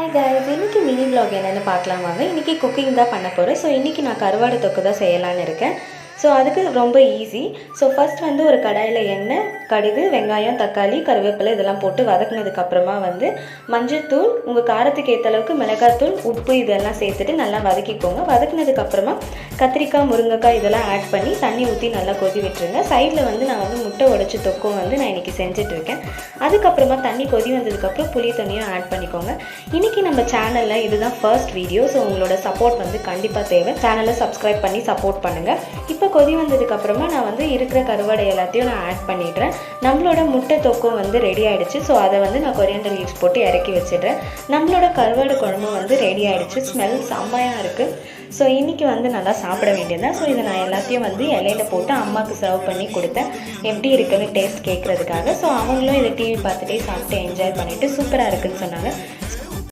Hi guys, இன்றைக்கி mini vlog என்னென்னு பார்க்கலாம் வாங்க. இன்றைக்கி குக்கிங் தான் பண்ண போகிறேன். ஸோ இன்றைக்கி நான் கருவாடு தொக்கு தான் செய்யலான்னு இருக்கேன். ஸோ அதுக்கு ரொம்ப ஈஸி. ஸோ ஃபஸ்ட் வந்து ஒரு கடாயில் எண்ணெய், கடுகு, வெங்காயம், தக்காளி, கருவேப்பிலை இதெல்லாம் போட்டு வதக்குனதுக்கப்புறமா வந்து மஞ்சள்தூள், உங்கள் காரத்துக்கு ஏற்ற அளவுக்கு மிளகாத்தூள், உப்பு இதெல்லாம் சேர்த்துட்டு நல்லா வதக்கிக்கோங்க. வதக்குனதுக்கப்புறமா கத்திரிக்காய், முருங்கைக்காய் இதெல்லாம் ஆட் பண்ணி தண்ணி ஊற்றி நல்லா கொதி விட்டுருங்க. சைடில் வந்து நான் வந்து முட்டை உடைச்சி தொக்கும் வந்து நான் இன்றைக்கி செஞ்சிட்ருக்கேன். அதுக்கப்புறமா தண்ணி கொதி வந்ததுக்கப்புறம் புளி தண்ணியும் ஆட் பண்ணிக்கோங்க. இன்றைக்கி நம்ம சேனலில் இதுதான் ஃபர்ஸ்ட் வீடியோ. ஸோ உங்களோட சப்போர்ட் வந்து கண்டிப்பாக தேவை. சேனலை சப்ஸ்கிரைப் பண்ணி சப்போர்ட் பண்ணுங்கள். இப்போ கொதி வந்ததுக்கப்புறமா நான் வந்து இருக்கிற கருவாடை எல்லாத்தையும் நான் ஆட் பண்ணிடுறேன். நம்மளோட முட்டை தொக்கும் வந்து ரெடி ஆகிடுச்சு. ஸோ அதை வந்து நான் கொரியாண்டர் லீவ்ஸ் போட்டு இறக்கி வச்சிடுறேன். நம்மளோட கருவாடு குழம்பு வந்து ரெடி ஆகிடுச்சு. ஸ்மெல் செம்மையாக இருக்குது. ஸோ இன்றைக்கி வந்து நல்லா சாப்பிட வேண்டியதுதான். ஸோ இதை நான் எல்லாத்தையும் வந்து இலையில போட்டு அம்மாவுக்கு சர்வ் பண்ணி கொடுத்தேன், எப்படி இருக்குன்னு டேஸ்ட் கேட்குறதுக்காக. ஸோ அவங்களும் இதை டிவி பார்த்துட்டே சாப்பிட்டு என்ஜாய் பண்ணிவிட்டு சூப்பராக இருக்குதுன்னு சொன்னாங்க.